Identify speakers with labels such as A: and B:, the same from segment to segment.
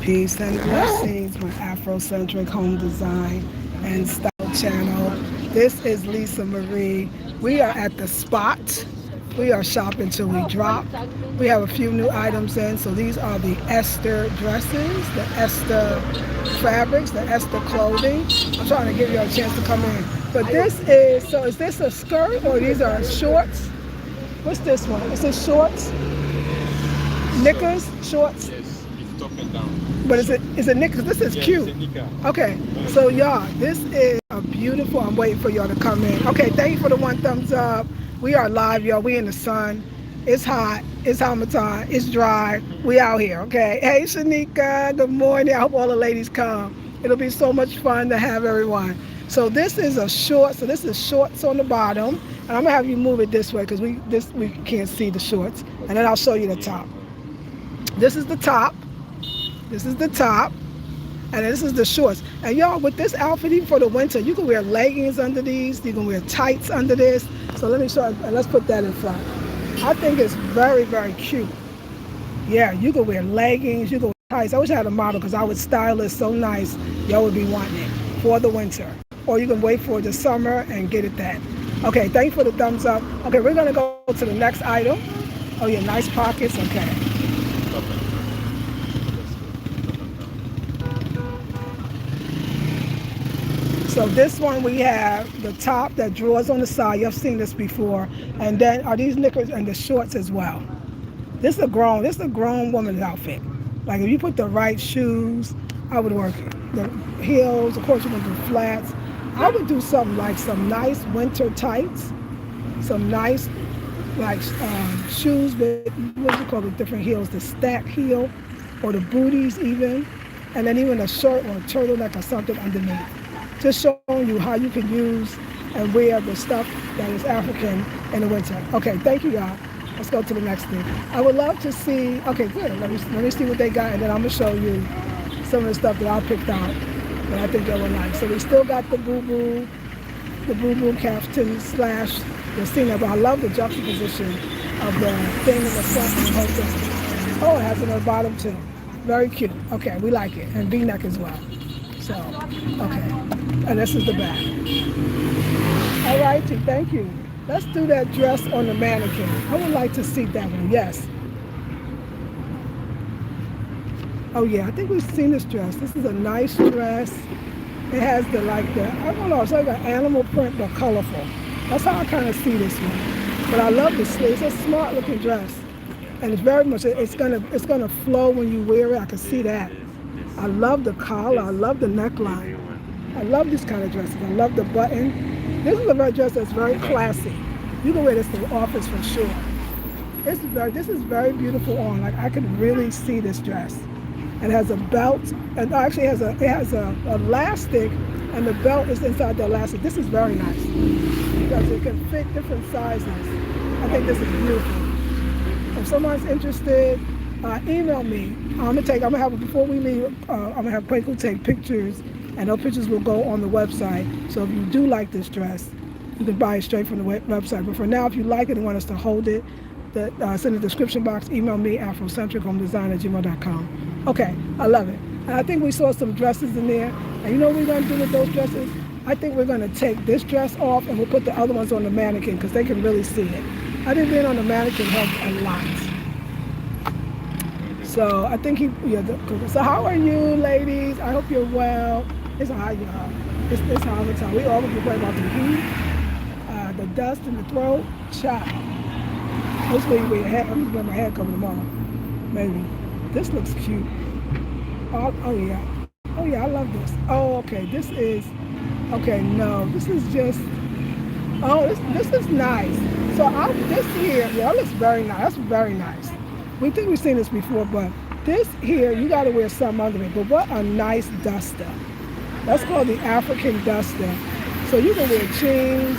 A: Peace and blessings with Afrocentric Home Design and Style Channel. This is Lisa Marie. We are at the spot. We are shopping till we drop. We have a few new items in. So these are the Esther dresses, the Esther fabrics, the Esther clothing. I'm trying to give you a chance to come in. But this is, so is this a skirt or these are shorts? What's this one? Is it shorts? Knickers? Shorts?
B: Yes, it's top and down.
A: But is it knickers? This is cute. Okay, so y'all, this is a beautiful, I'm waiting for y'all to come in. Okay, thank you for the one thumbs up. We are live, y'all. We in the sun. It's hot. It's Hamilton. It's dry. We out here, okay? Hey, Shanika, good morning. I hope all the ladies come. It'll be so much fun to have everyone. So this is a short, so this is shorts on the bottom. And I'm gonna have you move it this way because we can't see the shorts. And then I'll show you the top. This is the top. This is the top. And this is the shorts. And y'all, with this outfit, even for the winter, you can wear leggings under these. You can wear tights under this. So let me show you, and let's put that in front. I think it's very, very cute. Yeah, you can wear leggings, you can wear tights. I wish I had a model because I would style it so nice, y'all would be wanting it for the winter. Or you can wait for the summer and get it then. Okay, thank you for the thumbs up. Okay, we're gonna go to the next item. Oh yeah, nice pockets, okay. So this one we have the top that draws on the side. You've seen this before. And then are these knickers and the shorts as well. This is a grown woman's outfit. Like if you put the right shoes, I would work it. The heels, of course you can do flats. I would do something like some nice winter tights, some nice like shoes with, what do you call it, different heels, the stack heel or the booties even. And then even a shirt or a turtleneck or something underneath. Just showing you how you can use and wear the stuff that is African in the winter. Okay, thank you, y'all. Let's go to the next thing. I would love to see, okay, good. Let me see what they got, and then I'm gonna show you some of the stuff that I picked out that I think they will like. So we still got the boo-boo caftan slash the scene, but I love the juxtaposition of the thing in the front and the whole thing. Oh, it has it on the bottom too. Very cute. Okay, we like it. And V-neck as well. So, okay. And this is the back. All righty, thank you. Let's do that dress on the mannequin. I would like to see that one, yes. Oh yeah, I think we've seen this dress. This is a nice dress. It has I don't know, it's like an animal print but colorful. That's how I kind of see this one. But I love the sleeves. It's a smart looking dress. And it's very much, it's gonna flow when you wear it. I can see that. I love the collar, I love the neckline. I love this kind of dresses. I love the button. This is a red dress that's very classy. You can wear this to the office for sure. This is very beautiful on. Like I could really see this dress. It has a belt, and actually it has a elastic, and the belt is inside the elastic. This is very nice because it can fit different sizes. I think this is beautiful. If someone's interested, email me. I'm gonna have before we leave. I'm gonna have Kwaku take pictures, and those pictures will go on the website. So if you do like this dress, you can buy it straight from the website. But for now, if you like it and want us to hold it, send in the description box. Email me afrocentrichomedesign@gmail.com. Okay, I love it. And I think we saw some dresses in there. And you know what we're gonna do with those dresses? I think we're gonna take this dress off and we'll put the other ones on the mannequin because they can really see it. I think being on the mannequin helps a lot. So I think so how are you ladies? I hope you're well. It's hot, y'all. It's hot all the time. We always complain about the heat, the dust in the throat, chop. Hopefully I'm just wear my hair cover tomorrow. Maybe. This looks cute. Oh yeah. Oh yeah, I love this. Oh, okay. This is just, this is nice. So this here, yeah, that looks very nice. That's very nice. We think we've seen this before, but this here, you got to wear something under it. But what a nice duster. That's called the African duster. So you can wear jeans.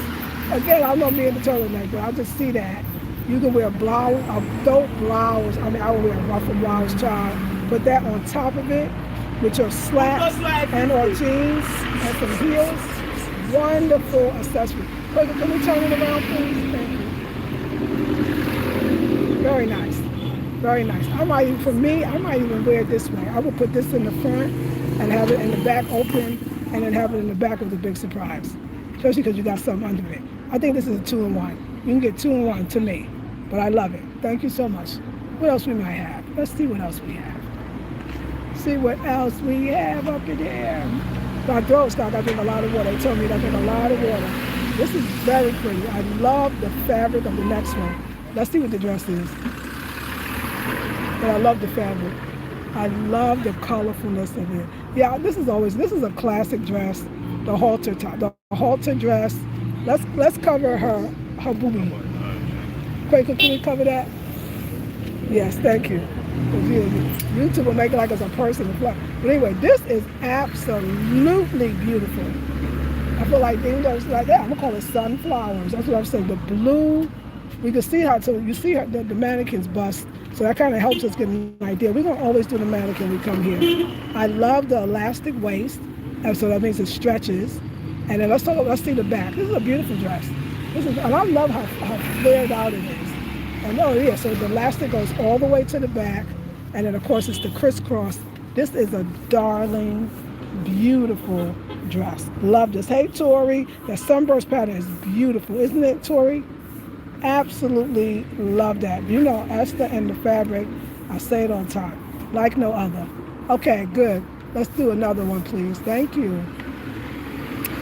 A: Again, I'm not being the turtleneck, but I just see that. You can wear a blouse, a dope blouse. I mean, I would wear a ruffle blouse, child. Put that on top of it with your slacks and or jeans and some heels. Wonderful accessory. Can we turn it around, please? Thank you. Very nice. Very nice. For me, I might even wear it this way. I would put this in the front and have it in the back open, and then have it in the back of the big surprise. Especially because you got something under it. I think this is a 2-in-1. You can get 2-in-1 to me, but I love it. Thank you so much. What else we might have? Let's see what else we have. See what else we have up in here. My throat's stuck. I drink a lot of water. They told me I drink a lot of water. This is very pretty. I love the fabric of the next one. Let's see what the dress is. But I love the fabric. I love the colorfulness of it. Yeah, this is a classic dress. The halter top, the halter dress. Let's cover her boobie. Quaker, can we cover that? Yes, thank you. YouTube will make it like it's a person. But anyway, this is absolutely beautiful. I feel like it's like that. I'm gonna call it sunflowers. That's what I'm saying. The blue. We can see how. So you see her, the mannequin's bust. So that kind of helps us get an idea. We're gonna always do the mannequin when we come here. I love the elastic waist, and so that means it stretches. And then let's see the back. This is a beautiful dress. And I love how flared out it is. And oh yeah, so the elastic goes all the way to the back, and then of course it's the crisscross. This is a darling, beautiful dress. Love this. Hey Tori, that sunburst pattern is beautiful, isn't it, Tori? Absolutely love that. You know, Esther and the fabric, I say it on time, like no other. Okay, good. Let's do another one, please. Thank you.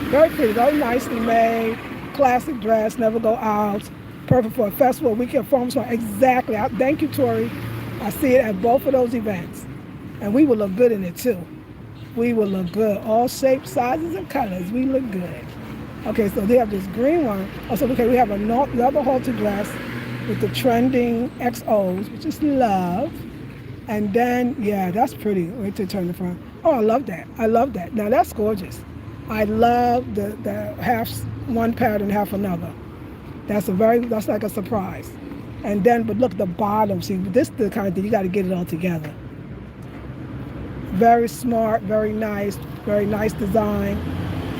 A: Very pretty, very nicely made, classic dress, never go out. Perfect for a festival, weekend, farmers market. Exactly. Thank you, Tori. I see it at both of those events. And we will look good in it, too. We will look good. All shapes, sizes, and colors. We look good. Okay, so they have this green one. Also, okay, we have another halter dress with the trending XOs, which is love. And then, yeah, that's pretty. Wait till turn the front. Oh, I love that. I love that. Now, that's gorgeous. I love the half one pattern, half another. That's like a surprise. And then, but look, the bottom. See, this is the kind of thing, you got to get it all together. Very smart, very nice design.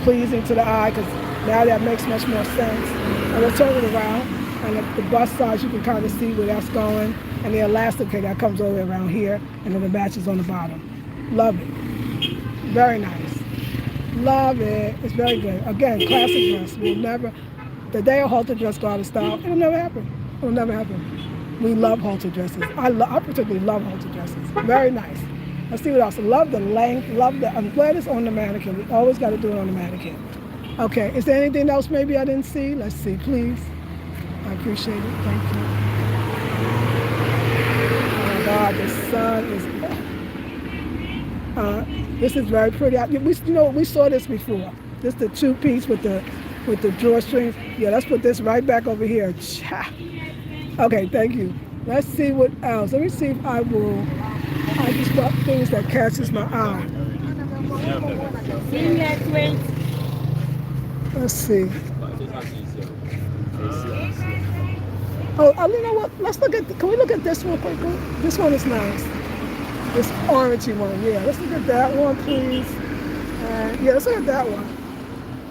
A: Pleasing to the eye, because now that makes much more sense. And we'll turn it around. And the bust size, you can kind of see where that's going. And the elastic, okay, that comes all the way around here. And then the matches on the bottom. Love it. Very nice. Love it. It's very good. Again, classic dress. The day a halter dress go out of style, it'll never happen. It'll never happen. We love halter dresses. I particularly love halter dresses. Very nice. Let's see what else. Love the length. I'm glad it's on the mannequin. We always got to do it on the mannequin. Okay, is there anything else maybe I didn't see? Let's see, please. I appreciate it. Thank you. Oh my God, the sun is. This is very pretty. We saw this before. This is the 2-piece with the drawstrings. Yeah, let's put this right back over here. Okay, thank you. Let's see what else. Let me see if I just got things that catches my eye. Let's see. Oh, you know what? Can we look at this one quickly? This one is nice. This orangey one, yeah. Let's look at that one, please. Yeah, let's look at that one.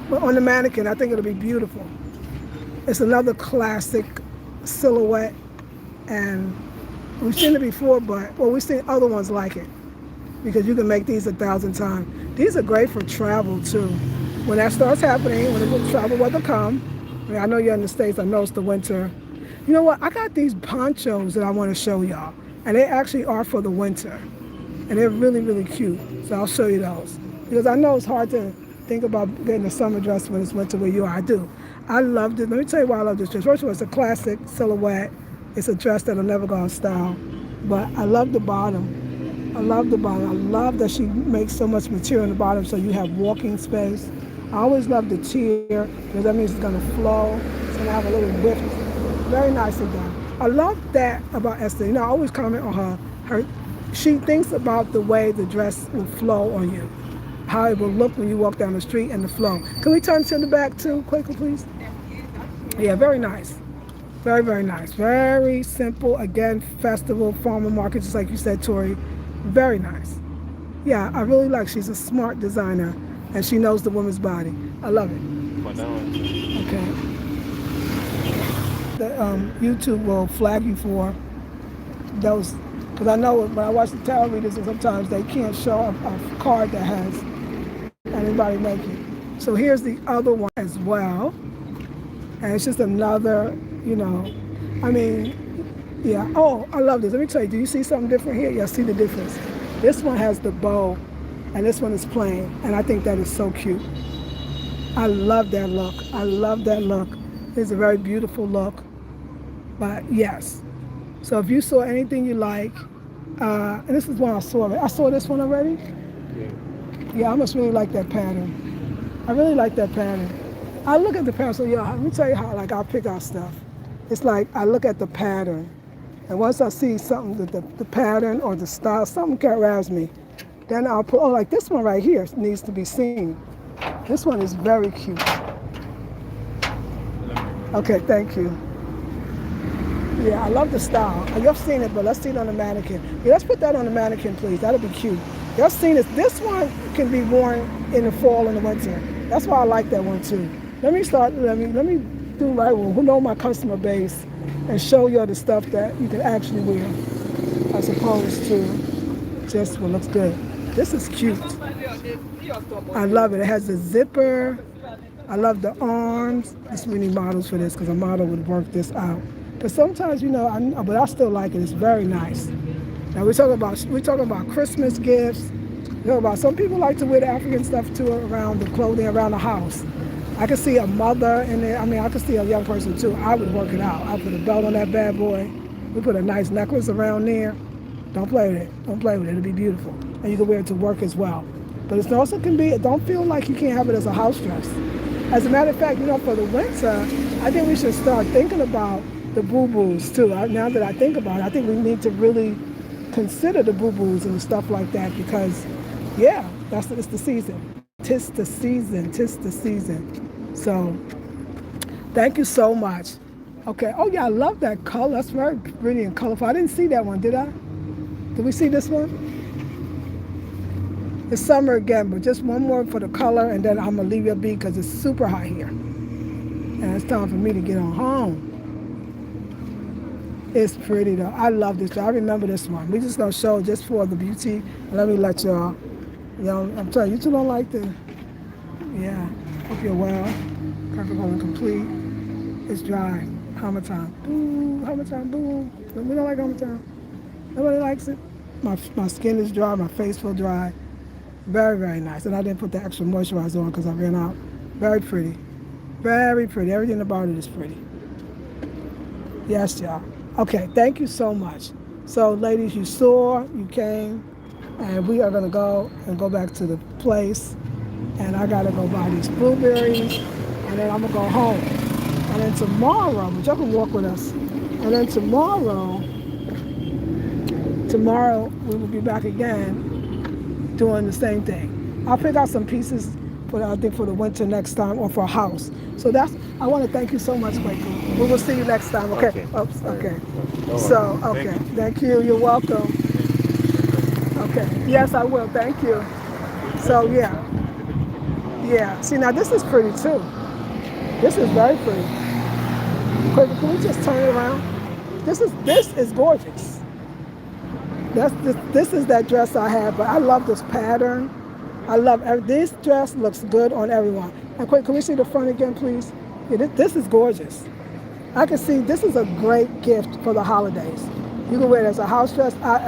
A: But on the mannequin, I think it'll be beautiful. It's another classic silhouette, and we've seen it before, we've seen other ones like it, because you can make these 1,000 times. These are great for travel too. When that starts happening, when the travel weather come, I know you're in the States, I know it's the winter. You know what? I got these ponchos that I want to show y'all, and they actually are for the winter, and they're really, really cute. So I'll show you those, because I know it's hard to think about getting a summer dress when it's winter where you are. I do. I loved it. Let me tell you why I love this dress. First of all, it's a classic silhouette. It's a dress that'll never go out of style. But I love the bottom. I love the bottom. I love that she makes so much material in the bottom so you have walking space. I always love the tier, because that means it's going to flow. It's going to have a little width. Very nicely done. I love that about Esther. You know, I always comment on her. She thinks about the way the dress will flow on you, how it will look when you walk down the street, and the flow. Can we turn to the back too, quickly, please? Yeah, very nice. Very, very nice. Very simple. Again, festival, farmer market, just like you said, Tori. Very nice. Yeah, I really like. She's a smart designer, and she knows the woman's body. I love it. Okay. The YouTube will flag you for those, because I know when I watch the tarot readers, and sometimes they can't show a card that has anybody make it. So here's the other one as well. And it's just another, I mean, yeah. Oh, I love this. Let me tell you, do you see something different here? Yeah, see the difference. This one has the bow, and this one is plain. And I think that is so cute. I love that look. I love that look. It's a very beautiful look. But yes. So if you saw anything you like, and this is one I saw. I saw this one already. Yeah, I must really like that pattern. I really like that pattern. I look at the pattern. So yeah, let me tell you how I pick out stuff. It's like I look at the pattern, and once I see something, the pattern or the style, something grabs me, then I'll put. Oh, like this one right here needs to be seen. This one is very cute. Okay, thank you. Yeah, I love the style. You've seen it, but let's see it on the mannequin. Yeah, let's put that on the mannequin, please. That'll be cute. You've seen it. This one can be worn in the fall and the winter. That's why I like that one too. Let me do right one. Who know my customer base and show you the stuff that you can actually wear as opposed to just what looks good. This is cute. I love it. It has the zipper. I love the arms. We need models for this because a model would work this out. But sometimes, but I still like it. It's very nice. Now we're talking about Christmas gifts. Some people like to wear the African stuff too around the clothing around the house. I could see a mother in there. I mean, I could see a young person too. I would work it out. I put a belt on that bad boy. We put a nice necklace around there. Don't play with it. Don't play with it. It'll be beautiful. And you can wear it to work as well. But it also can be, don't feel like you can't have it as a house dress. As a matter of fact, for the winter, I think we should start thinking about the boo-boos too. Now that I think about it, I think we need to really consider the boo-boos and stuff like that because, yeah, it's the season. Tis the season. Tis the season. So, thank you so much. Okay. Oh yeah, I love that color. That's very pretty and colorful. I didn't see that one, did I? Did we see this one? It's summer again, but just one more for the color, and then I'm gonna leave you be because it's super hot here, and it's time for me to get on home. It's pretty though. I love this. I remember this one. We just gonna show just for the beauty. And let me let y'all. I'm telling you, you two don't like the. Yeah. Hope you're well. Perfect and complete. It's dry. Hammer time. Boo. Hammer time. Boo. We don't like hammer time. Nobody likes it. My skin is dry. My face feels dry. Very, very nice. And I didn't put the extra moisturizer on because I ran out. Very pretty. Very pretty. Everything about it is pretty. Yes, y'all. Okay, thank you so much. So, ladies, you saw, you came, and we are going to go back to the place. And I got to go buy these blueberries, and then I'm going to go home. And then tomorrow, but y'all can walk with us. And then tomorrow we will be back again doing the same thing. I'll pick out some pieces for the winter next time or for a house. So I want to thank you so much, Michael. We will see you next time, okay? Oops, okay. So, okay. Thank you. You're welcome. Okay. Yes, I will. Thank you. So, yeah. Yeah. See, now this is pretty too. This is very pretty. Can we just turn it around? This is gorgeous. This is that dress I have, but I love this pattern. I love this dress. Looks good on everyone. And can we see the front again, please? Yeah, this is gorgeous. I can see this is a great gift for the holidays. You can wear it as a house dress. I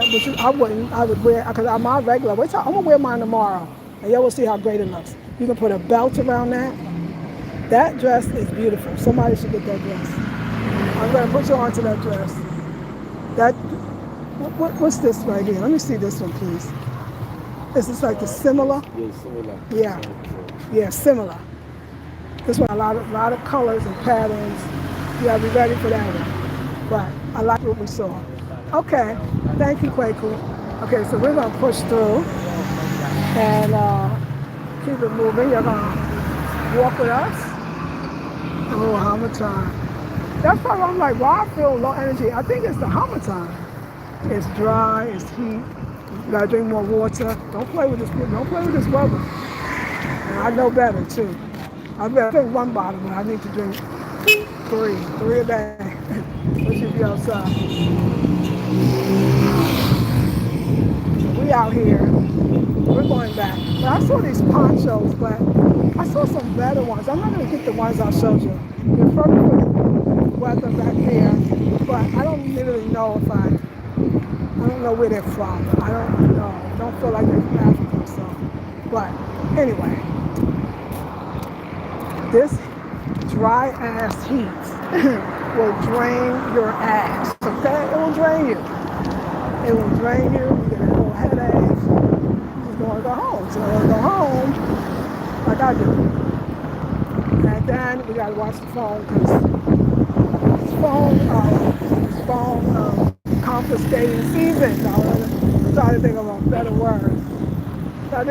A: would wear because I'm my regular. I'm gonna wear mine tomorrow, and y'all will see how great it looks. You can put a belt around that. That dress is beautiful. Somebody should get that dress. I'm gonna put you onto that dress. What's this right here? Let me see this one, please. Is this like the similar?
B: Yeah, similar.
A: Yeah. Yeah, similar. This one, a lot of colors and patterns. You gotta be ready for that one. Right. I like what we saw. Okay. Thank you, Kwaku. Okay, so we're gonna push through and keep it moving. You're gonna walk with us. Oh, hammer time. That's probably why I'm like, why I feel low energy. I think it's the hammer time. It's dry, it's heat. You gotta drink more water. Don't play with this weather. And I know better too. I better drink one bottle, but I need to drink three a day. What should be outside? we out here. We're going back. But I saw these ponchos, but I saw some better ones. I'm not going to get the ones I showed you. They're perfect for the weather back there, but I don't really know if I don't know where they're from. I don't know. I don't feel like they're from Africa, so. But anyway, this dry ass heat will drain your ass, okay? It will drain you. It will drain you. You get a little headache. You just want to go home. So I go home like I do. And then we got to watch the phone because this phone confiscating season. I'm trying to think of a better word. But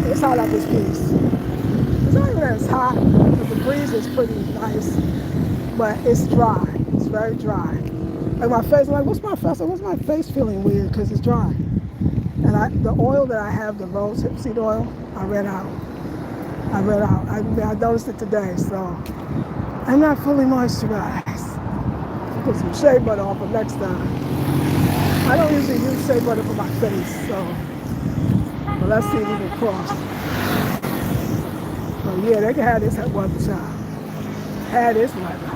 A: it's hot out this piece. It's not even as hot, but the breeze is pretty nice. But it's dry. It's very dry. Like my face, I'm like, what's my face feeling weird? Because it's dry. And the oil that I have, the rose hipseed oil, I ran out. I noticed it today, so I'm not fully moisturized. Put some shea butter on for next time. I don't usually use shea butter for my face, so but let's see if we can cross. So yeah, they can have this weather, child. Have this weather.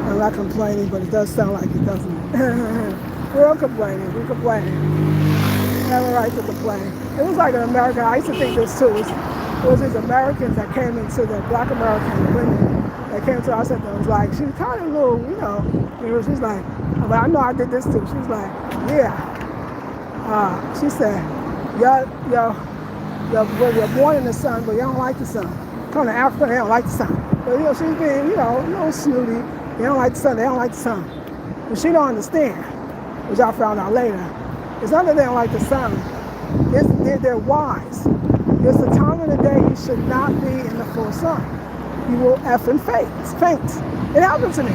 A: I'm not complaining, but it does sound like it, doesn't it? We're all complaining. We're complaining. Have a right to complain. It was like in America. I used to think this too. It was these Americans that came into the black American women that came to our center. It was like, she was kind of a little, she's like, but I know I did this too. She was like, yeah. She said, you're born in the sun, but you don't like the sun. Come to Africa, they don't like the sun. But she's being, a little snooty. They don't like the sun, they don't like the sun. But she don't understand, which I found out later. It's not that they don't like the sun. They're wise. It's the time of the day you should not be in the full sun. You will effing faint. It happens to me.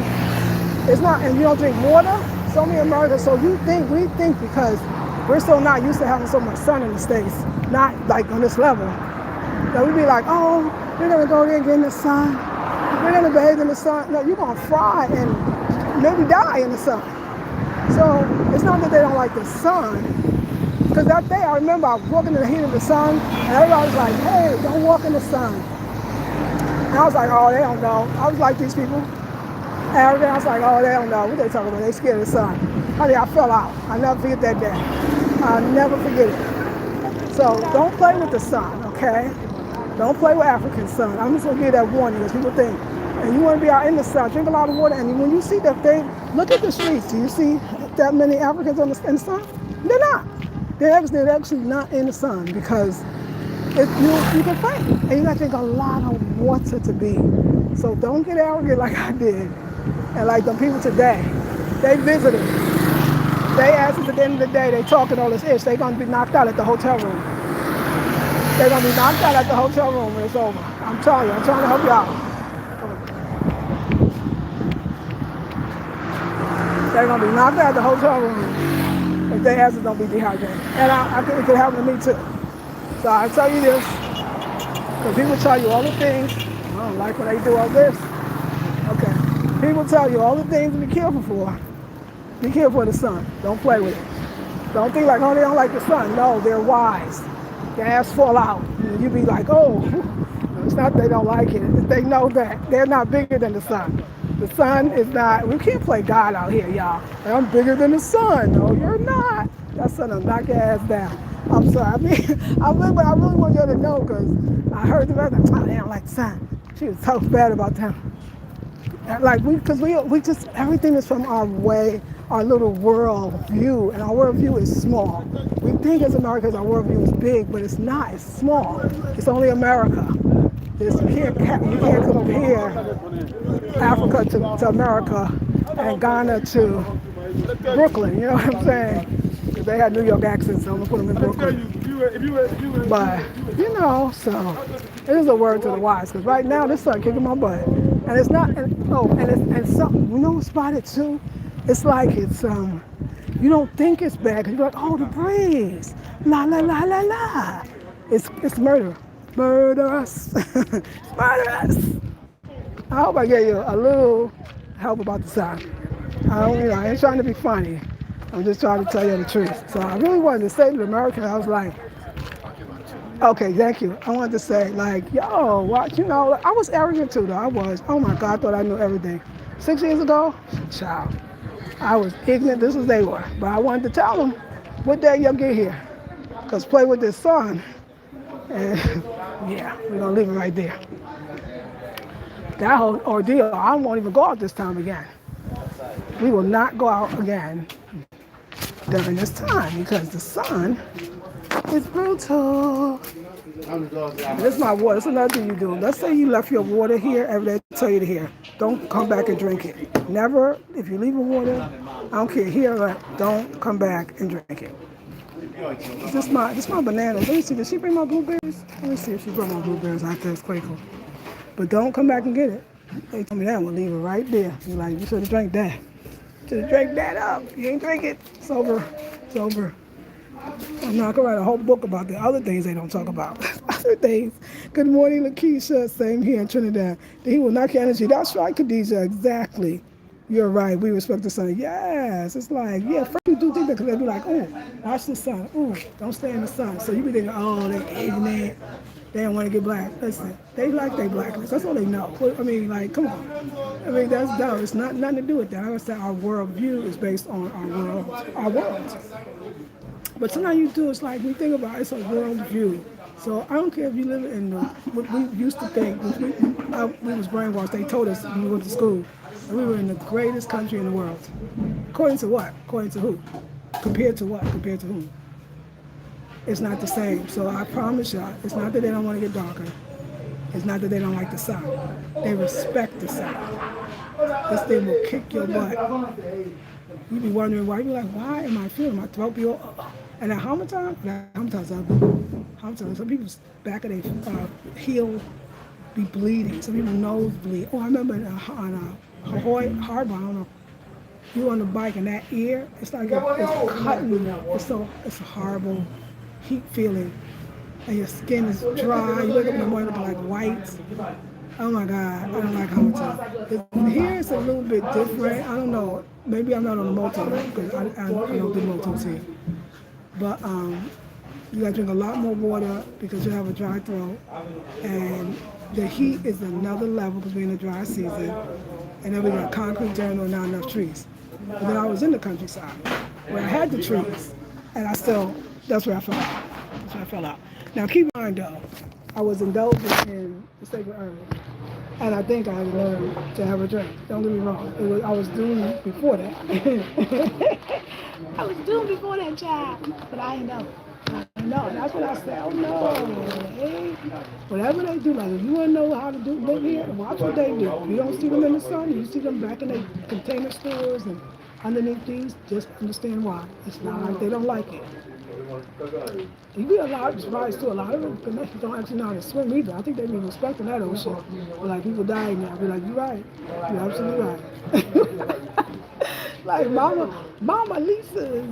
A: It's not, and you don't drink water. So many Americans, so we think because we're so not used to having so much sun in the States, not like on this level, that we be like, oh, we're gonna go there and get in the sun. We're gonna bathe in the sun. No, you're gonna fry and maybe die in the sun. So it's not that they don't like the sun. Because that day, I remember I was walking in the heat of the sun, and everybody was like, hey, don't walk in the sun. And I was like, oh, they don't know. I was like these people. And every day I was like, oh, they don't know. What they talking about? They scared of the sun. Honey, I fell out. I'll never forget that day. I'll never forget it. So don't play with the sun, okay? Don't play with African sun. I'm just going to give that warning because people think, and you want to be out in the sun, drink a lot of water, and when you see that thing, look at the streets. Do you see that many Africans in the sun? They're not. They're actually not in the sun because you can faint. And you got to drink a lot of water to be. So don't get arrogant like I did. And like the people today, they visited. They asked us at the end of the day, they talking all this ish. They're going to be knocked out at the hotel room. They're going to be knocked out at the hotel room when it's over. I'm telling you, I'm trying to help you out. They're going to be knocked out at the hotel room. If they ask us, don't be dehydrated. And I think it could happen to me too. So I tell you this, because people tell you all the things. I don't like when they do all this. Okay. People tell you all the things to be careful for. Be careful of the sun. Don't play with it. Don't think like, oh, they don't like the sun. No, they're wise. Their ass fall out. And you be like, oh, it's not they don't like it. They know that they're not bigger than the sun. The sun is not, we can't play God out here, y'all. I'm bigger than the sun. No, you're not. That sun will knock your ass down. I'm sorry. I really want you to know because I heard the rest. Oh, they don't like the sun. She was so bad about them. Like, because we just, everything is from our way, our little world view, and our world view is small. We think as Americans our world view is big, but it's not. It's small. It's only America. You can't compare Africa to America and Ghana to Brooklyn, you know what I'm saying? Because they had New York accents, so I'm going to put them in Brooklyn. But, so it is a word to the wise, because right now this sun kicking my butt. And it's not, and something, what's about it too? It's like it's, you don't think it's bad, because you're like, oh, the breeze, la, la, la, la, la. It's murder. Murderous. Murderous. I hope I gave you a little help about the sun. I ain't trying to be funny. I'm just trying to tell you the truth. So I really wanted to say to the Americans, I was like, okay, thank you. I wanted to say, like, yo, watch, I was arrogant too, though. I was. Oh my God, I thought I knew everything. 6 years ago, child, I was ignorant just as they were. But I wanted to tell them, what day y'all get here? Because play with this son. And yeah, we're going to leave it right there. That whole ordeal, I won't even go out this time again. We will not go out again during this time because the sun is brutal. This is my water. This is another thing you do. Let's say you left your water here, every day tell you to here. Don't come back and drink it. Never, if you leave your water, I don't care here or there, don't come back and drink it. This my bananas. Let me see, did she bring my blueberries? Let me see if she brought my blueberries out there. It's Quaker. But don't come back and get it. They told me that, we'll leave it right there. You're like, you should have drank that. Should have drank that up. You ain't drink it. It's over. It's over. I'm not gonna write a whole book about the other things they don't talk about. Other things. Good morning, Lakeisha. Same here in Trinidad. He will knock your energy. That's right, Khadijah. Exactly. You're right. We respect the sun. Yes. It's like, yeah, first you do think that because they be like, oh, watch the sun. Oh, don't stay in the sun. So you be thinking, oh, they're ignorant. They don't want to get black. Listen, they like their blackness. That's all they know. I mean, like, come on. I mean, that's dumb. It's not nothing to do with that. I would say our worldview is based on our world. But sometimes you do, it's like we think about it, it's a worldview. So I don't care if you live in what we used to think. We was brainwashed. They told us when we went to school that we were in the greatest country in the world. According to what? According to who? Compared to what? Compared to whom? It's not the same. So I promise y'all, it's not that they don't want to get darker. It's not that they don't like the sun. They respect the sun. This thing will kick your butt. You be wondering why. You be like, why am I feeling my throat be all... And how many times? Some people's back of their heel be bleeding. Some people's nose bleed. Oh, I remember on a harbor, I don't know, you on the bike and that ear, it's like it's cutting. It's a horrible heat feeling. And your skin is dry. You wake up in the morning looking like white. Oh my God, I don't like Hamilton. Here it's a little bit different. I don't know. Maybe I'm not on the motel because I don't do motels here. But you gotta drink a lot more water because you have a dry throat. And the heat is another level because we're in the dry season. And then we got concrete jungle and not enough trees. But then I was in the countryside where I had the trees. And that's where I fell out. That's where I fell out. Now keep in mind though, I was indulging in the sacred herbs. And I think I learned to have a drink. Don't get me wrong. I was doomed before that. I was doomed before that, child. But I ain't know. No, that's what I said. Oh no. Hey, whatever they do, like if you want to know how to live here, watch what they do. You don't see them in the sun. You see them back in their container stores and underneath these. Just understand why. It's not like they don't like it. You get a lot of surprise too. A lot of them don't actually know how to swim either. I think they be respecting that old shit. But like people dying now, be like, you're right. You're absolutely right. Like Mama Lisa's,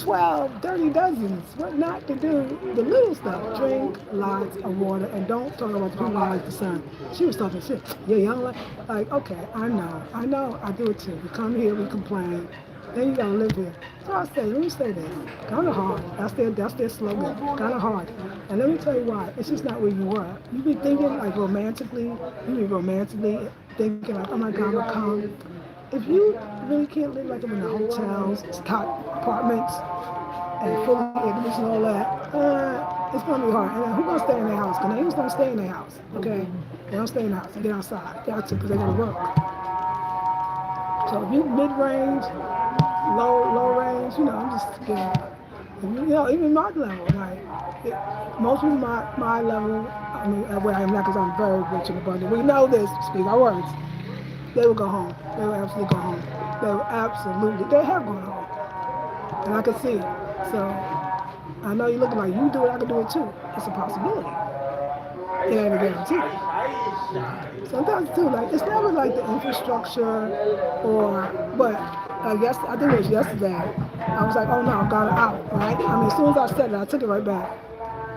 A: 12, 30 dozens. What not to do? The little stuff. Drink lots of water and don't talk about the people that like the sun. She was talking shit. Yeah, you don't like, okay, I know, I do it too. We come here, we complain. Then you gotta live here. So I say, let me say this. Kind of hard. That's their slogan. Kind of hard. And let me tell you why. It's just not where you were. You be thinking like romantically. You be romantically thinking like, oh my God, I'm gonna come. If you really can't live like I'm in the hotels, top apartments, and fully air conditioned and all that, it's gonna be hard. And then who's gonna stay in their house? Canadians don't stay in their house. Okay, they don't stay in the house. They get outside. They got to because they gotta work. So if you mid-range, low range, I'm just scared. Even my level, most people my level, I mean, where I am now, because I'm very rich and abundant. We know this, speak our words. They will go home. They will absolutely go home. They have gone home. And I can see it. So I know you're looking like you do it, I can do it too. It's a possibility. It ain't a guarantee. Sometimes too, it's never like the infrastructure but I think it was yesterday, I was like, oh no, I'm gone out, right? I mean, as soon as I said it, I took it right back.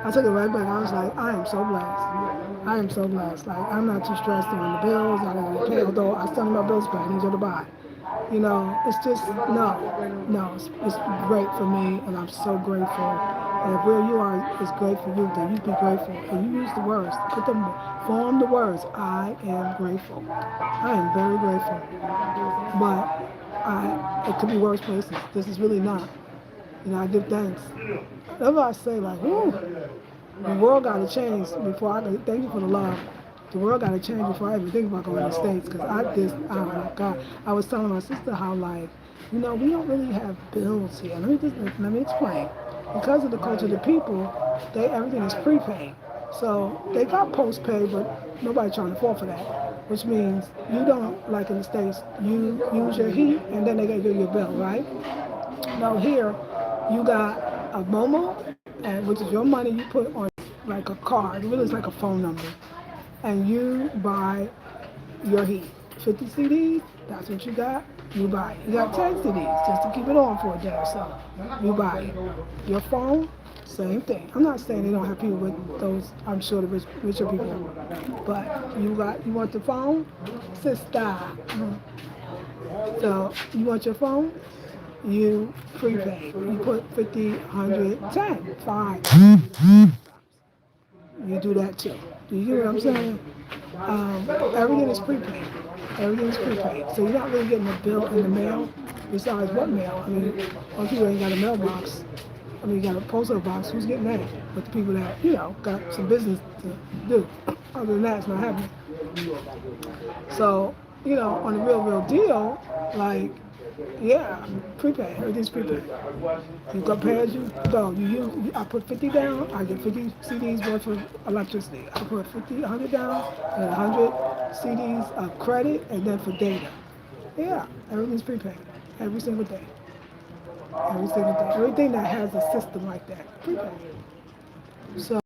A: I was like, I am so blessed. Like, I'm not too stressed on the bills. I don't pay, although I still need my bills back. I need you to buy. It's just no. It's great for me, and I'm so grateful. And if where you are is great for you, then you be grateful. And you use the words, form the words. I am grateful. I am very grateful. But it could be worse places. This is really not. I give thanks. That's why I say, like, whoo, the world got to change before I can thank you for the love. The world got to change before I even think about going to the States. Because oh my God. I was telling my sister how, like, we don't really have bills here. Let me explain. Because of the culture of the people, everything is prepaid. So they got postpaid, but nobody trying to fall for that. Which means you don't, like in the States, you use your heat and then they get you your bill, right? No, here you got a Momo, and which is your money you put on like a card. It really is like a phone number, and you buy your heat. 50 CDs, that's what you got. You buy it. You got 10 CDs just to keep it on for a day or so. You buy it. Your phone, same thing. I'm not saying they don't have people with those. I'm sure the richer people, but you want the phone, sister. So you want your phone? You prepaid. You put 50, 100, 10, 5. You do that too. Do you get what I'm saying? Everything is prepaid. Everything is prepaid. So you're not really getting a bill in the mail. Besides what mail? I mean, most people ain't got a mailbox. I mean, you got a postal box. Who's getting that? But the people that, got some business to do. Other than that, it's not happening. So, on the real deal, like, yeah, prepaid. Everything's prepaid. You go pay as you go. I put 50 down. I get 50 CDs worth of electricity. I put 50, 100 down, and 100 CDs of credit, and then for data. Yeah, everything's prepaid. Every single day. Every single day. Everything that has a system like that, prepaid. So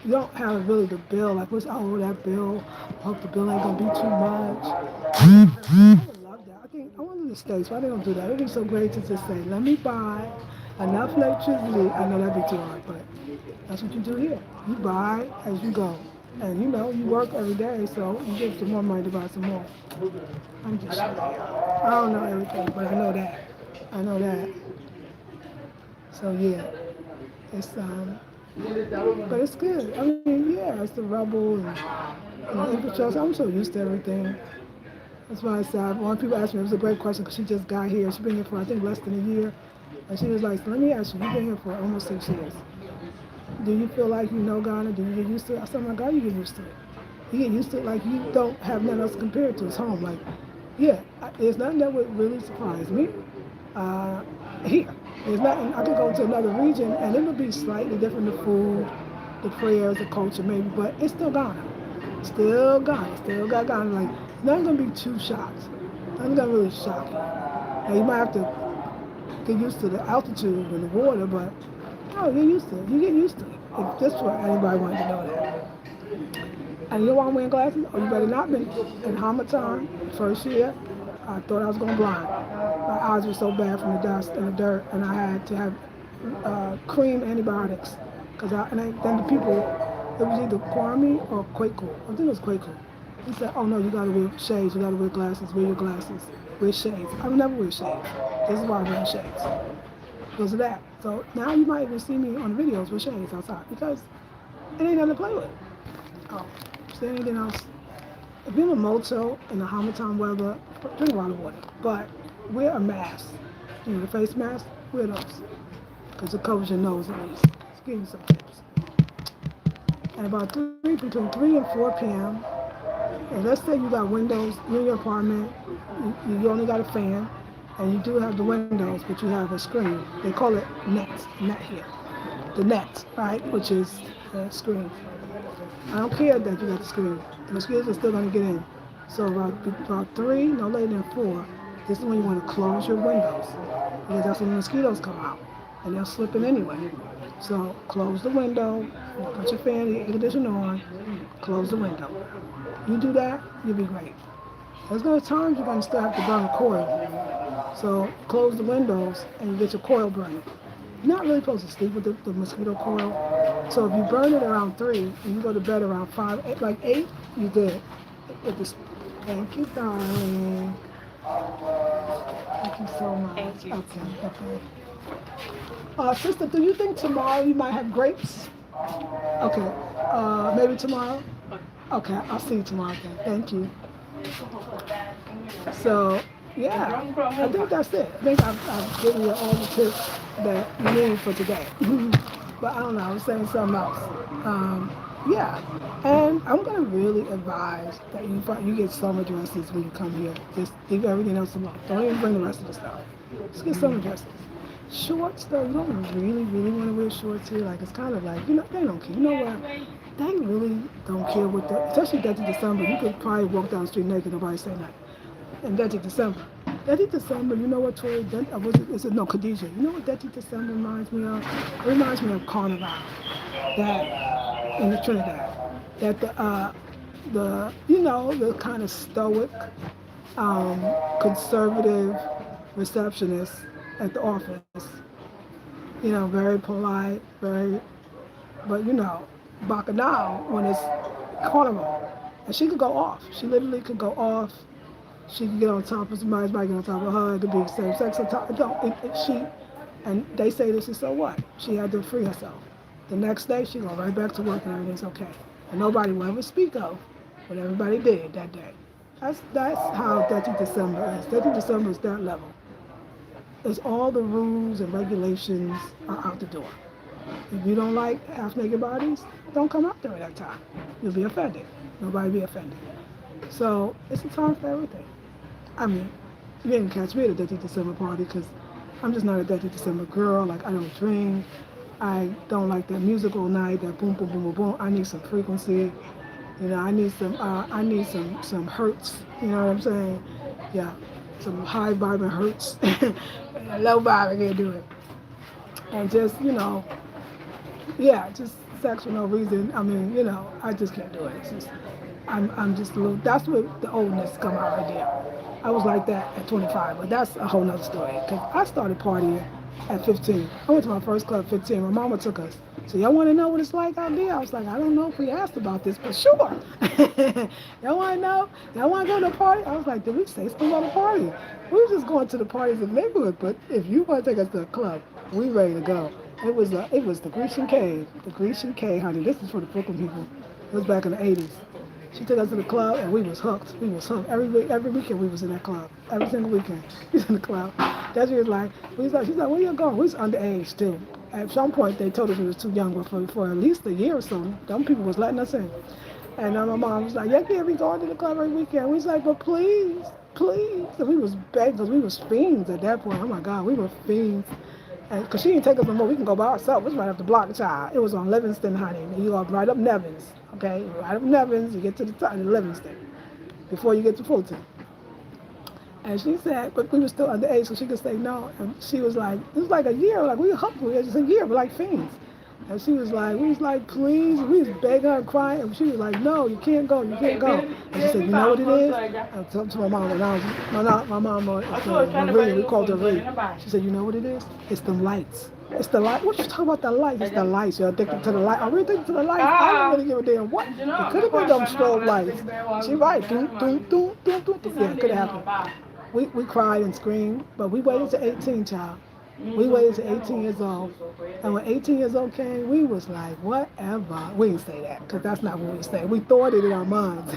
A: you don't have really the bill, like that bill, I hope the bill ain't gonna be too much. I would love that. I wonder in the States, why they don't do that? It'd be so great to just say, let me buy enough electricity. I know that'd be too hard, but that's what you do here. You buy as you go. And you work every day, so you get some more money to buy some more. I'm just I don't know everything, but I know that. I know that. So yeah, it's but it's good. I mean, yeah, it's the rubble and infrastructure. I'm so used to everything. That's why I said, when people ask me, it was a great question because she just got here. She's been here for, I think, less than a year. And she was like, let me ask you, you've been here for almost 6 years. Do you feel like you know Ghana? Do you get used to it? I said, oh my God, you get used to it. You get used to it like you don't have nothing else compared to. It's home. Like, yeah, there's nothing that would really surprise me here. There's nothing, I could go to another region and it would be slightly different, the food, the prayers, the culture maybe, but it's still Ghana. Still Ghana. Still got Ghana. Like, nothing's going to be too shocked. Nothing's going to really shock you. Now, you might have to get used to the altitude and the water, but no, you're used to it. You get used to it. If just for anybody wanted to know that. And you know why I'm wearing glasses? Oh, you better not be. In Hamilton, first year, I thought I was going blind. My eyes were so bad from the dust and the dirt, and I had to have cream antibiotics. Then the people, it was either Kwame or Kwaku. I think it was Kwaku. He said, oh no, you gotta wear shades, you gotta wear glasses, wear your glasses, wear shades. I would never wear shades. This is why I'm wearing shades. Because of that. So now you might even see me on videos with shades outside because it ain't nothing to play with. Oh, is there anything else? If you're in a motel in the Hamilton weather, drink a lot of water. But wear a mask. The face mask, wear those. Because it covers your nose at least. Let's give you some tips. And between 3 and 4 p.m., and let's say you got windows in your apartment, you only got a fan, and you do have the windows, but you have a screen. They call it net here. The net, right, which is the screen. I don't care that you got the screen. The mosquitoes are still going to get in. So about 3, no later than 4, this is when you want to close your windows. Because that's when the mosquitoes come out. And they'll slip in anyway. So close the window, put your fan, the air conditioner on, close the window. You do that, you'll be great. There's going to be times you're going to still have to burn coil. So close the windows and you get your coil burning. You're not really supposed to sleep with the mosquito coil. So if you burn it around 3 and you go to bed around 5, 8, like 8, you good. Thank you, darling. Thank you so much.
B: Thank you.
A: Okay, okay. Sister, do you think tomorrow you might have grapes? Okay. Maybe tomorrow? Okay, I'll see you tomorrow then. Thank you. So, yeah, I think that's it. I think I've given you all the tips that you need for today. But I don't know, I was saying something else. Um, yeah, and I'm going to really advise that you get summer dresses when you come here. Just leave everything else alone. Don't even bring the rest of the stuff. Just get summer dresses. Shorts, though, you don't really, really want to wear shorts here. Like, it's kind of like, they don't care. You know what? They really don't care what the, especially that in December. You could probably walk down the street naked, nobody say nothing. And Dirty December. Dirty December, you know what, Tori? Was it, is it, no, Khadijah. You know what Dirty December reminds me of? It reminds me of Carnival. That, in the Trinidad. That the kind of stoic, conservative receptionist at the office. Very polite, very, but Bacchanal when it's Carnival. And she could go off. She literally could go off. She could get on top of somebody, somebody get on top of her. It could be same sex on top. No, and they say this is so what? She had to free herself. The next day, she go right back to work and everything's okay. And nobody will ever speak of what everybody did that day. That's how Dirty December is. Dirty December is that level. It's all the rules and regulations are out the door. If you don't like half-naked bodies, don't come out there at that time. You'll be offended. Nobody be offended. So it's a time for everything. I mean, you didn't catch me at a Dirty December party because I'm just not a Dirty December girl. Like, I don't drink. I don't like that music all night, that boom, boom, boom, boom, boom. I need some frequency. I need some hertz. You know what I'm saying? Yeah, some high vibing hertz. Low vibe, I can't do it. And just, yeah, just sex for no reason. I mean, I just can't do it. It's just, I'm just a little, that's where the oldness come out right there. I was like that at 25, but that's a whole nother story. Because I started partying at 15. I went to my first club at 15. My mama took us. So y'all want to know what it's like out there? I was like, I don't know if we asked about this, but sure. Y'all want to know? Y'all want to go to a party? I was like, did we say something about a party? We were just going to the parties in the neighborhood, but if you want to take us to a club, we ready to go. It was the Grecian Cave. The Grecian Cave, honey. This is for the Brooklyn people. It was back in the 80s. She took us to the club and we was hooked. We was hooked. Every weekend we was in that club. Every single weekend we was in the club. That's what she's like, where you going? We was underage too. At some point they told us we was too young, but for at least a year or so, them people was letting us in. And my mom was like, yeah, we going to the club every weekend. We was like, but please, please. And we was begging because we was fiends at that point. Oh my God, we were fiends. Because she didn't take us no more. We can go by ourselves. It was right up the block, child. It was on Livingston, honey. You go right up Nevins, okay? Right up Nevins, you get to the top of Livingston before you get to Fulton. And she said, but we were still underage, so she could say no. And she was like, it was like a year. Like, we were hooked. It was a year. We're like fiends. And she was like, we was like, please. We was begging her and crying. And she was like, no, you can't go. You can't go. And she said, you know what it is? I told to my mom when I was, my mom, Marie, we called her Marie. She said, you know what it is? It's the lights. It's the light. What you talking about the lights? It's the lights. You're addicted to the light. Are we addicted to the lights? I don't really give a damn what. It could have been them strobe lights. She right. Doom, doom, doom, doom, doom, doom. Yeah, it could have happened. We cried and screamed, but we waited to 18, child. We waited to 18 years old. And when 18 years old came, we was like, whatever. We didn't say that, because that's not what we said. We thought it in our minds.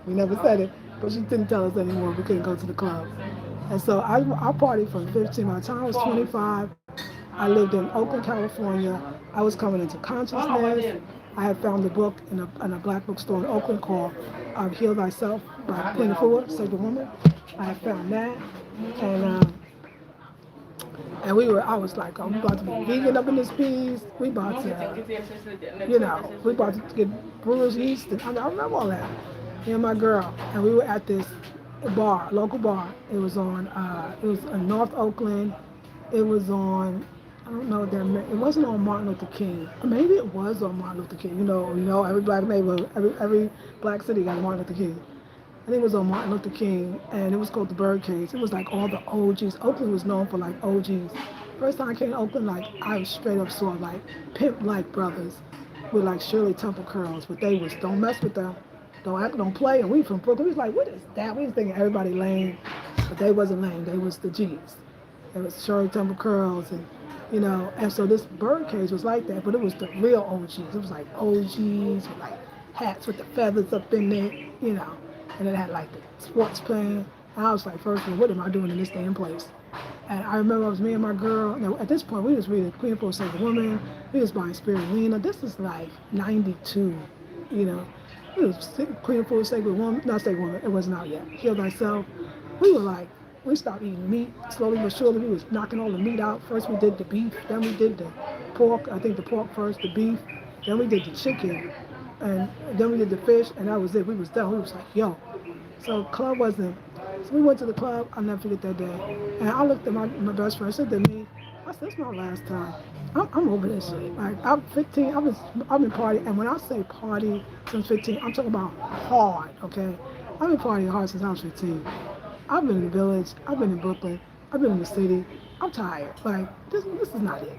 A: We never said it, but she didn't tell us anymore. We couldn't go to the club. And so I partied from 15. By the time I was 25, I lived in Oakland, California. I was coming into consciousness. I had found a book in a black bookstore in Oakland called Heal Thyself by Queen Afua, Sacred Woman. I had found that. And I was like, I'm about to be vegan up in this piece. We about we about to get brewer's yeast. And I remember all that. Me and my girl. And we were at this bar, local bar. It was in North Oakland. It was on, I don't know, it wasn't on Martin Luther King. Maybe it was on Martin Luther King. Every black neighborhood, every black city got a Martin Luther King. I think it was on Martin Luther King, and it was called the Birdcage. It was like all the OGs. Oakland was known for like OGs. First time I came to Oakland, like I straight up saw like pimp-like brothers with like Shirley Temple curls, but they was don't mess with them, don't act, don't play. And we from Brooklyn, we was like, what is that? We was thinking everybody lame. but they wasn't lame. They was the G's. It was Shirley Temple Curls and and so this bird cage was like that, but it was the real OGs. It was like OGs with like hats with the feathers up in it, and it had like the sports plan. And I was like, first of all, what am I doing in this damn place? And I remember it was me and my girl. Now, at this point, we was reading Queen for a Sacred Woman. We was buying Spirulina. This is like 92, you know. It was Queen for a Sacred Woman, not Sacred Woman, it wasn't out yet. Heal Thyself. We were like, we stopped eating meat slowly but surely. We was knocking all the meat out. First we did the beef, then we did the pork. I think the pork first, the beef. Then we did the chicken, and then we did the fish, and that was it. We was done. We was like, yo. So club wasn't. So we went to the club. I'll never forget that day. And I looked at my best friend. Said to me, I said, "This is my last time. I'm over this shit. Like I'm 15. I've been partying, and when I say party since 15, I'm talking about hard. Okay, I've been partying hard since I was 15. I've been in the village. I've been in Brooklyn. I've been in the city. I'm tired. Like this is not it.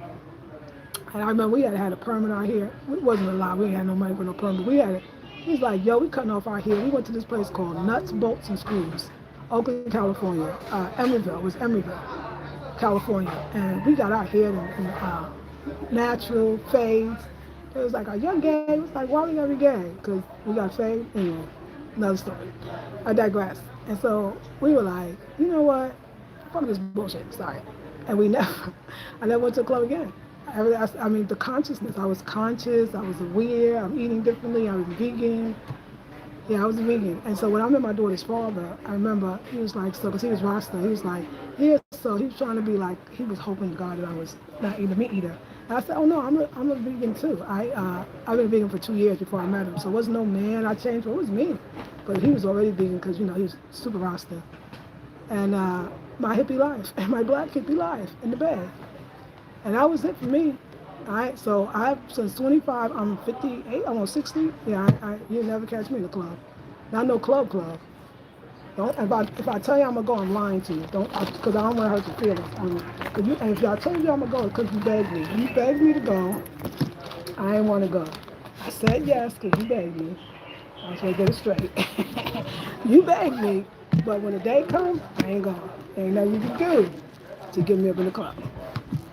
A: And I remember we had a permit out here. It wasn't a lot. We ain't had no money for no permit. But we had it. He's like, yo, we cutting off our hair. We went to this place called Nuts, Bolts, and Screws, Oakland, California. Emeryville. It was Emeryville, California. And we got our hair in natural fades. It was like a young gay. It was like, why we gotta be gay? Because we got fade. Anyway, another story. I digress. And so we were like, you know what? Fuck this bullshit. Sorry. And I never went to a club again. I mean, the consciousness. I was conscious. I was aware. I'm eating differently. I was vegan. Yeah, I was a vegan. And so when I met my daughter's father, I remember he was like, so, because he was Rasta, he was like, yeah, so he was trying to be like, he was hoping to God that I was not eating a meat eater. And I said, oh no, I'm a vegan too. I've been vegan for 2 years before I met him. So it wasn't no man I changed for, it was me. But he was already vegan because, he was super Rasta. And my hippie life, and my black hippie life in the bed. And that was it for me. All right, so since 25, I'm 58, almost 60. Yeah, you'll never catch me in the club. Not no club. Don't. If I tell you I'm gonna go, I'm lying to you. Don't, because I don't want to hurt your feelings. And if I told you I'm gonna go, it's because you begged me. You begged me to go. I didn't want to go. I said yes because you begged me. I was gonna get it straight. You begged me, but when the day comes, I ain't going. There ain't nothing you can do to get me up in the club.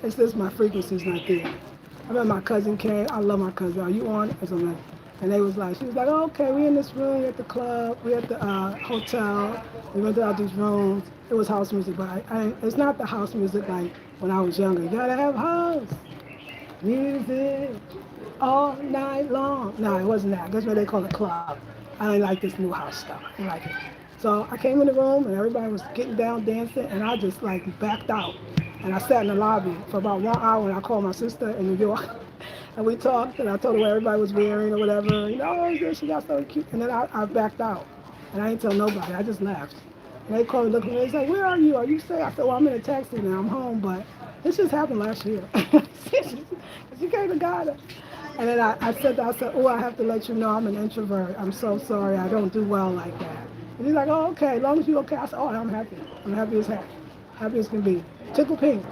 A: It's just my frequency's not there. I remember my cousin came. I love my cousin. Are you on? Or something. And she was like, oh, okay, we in this room, we at the club, we at the hotel. We rented out these rooms. It was house music, but it's not the house music like when I was younger. You gotta have house music all night long. No, it wasn't that. That's what they call a club. I didn't like this new house stuff. I didn't like it. So I came in the room and everybody was getting down dancing, and I just backed out. And I sat in the lobby for about 1 hour, and I called my sister in New York. And we talked, and I told her what everybody was wearing or whatever. Oh, she got so cute. And then I backed out. And I didn't tell nobody. I just left. And they called me, looked at me, they said, where are you? Are you safe? I said, well, I'm in a taxi now. I'm home. But this just happened last year. She came to Ghana. And then I said, oh, I have to let you know I'm an introvert. I'm so sorry. I don't do well like that. And he's like, oh, okay. As long as you're okay. I said, oh, I'm happy. I'm happy as heck. Happy as can be. Tickle pink.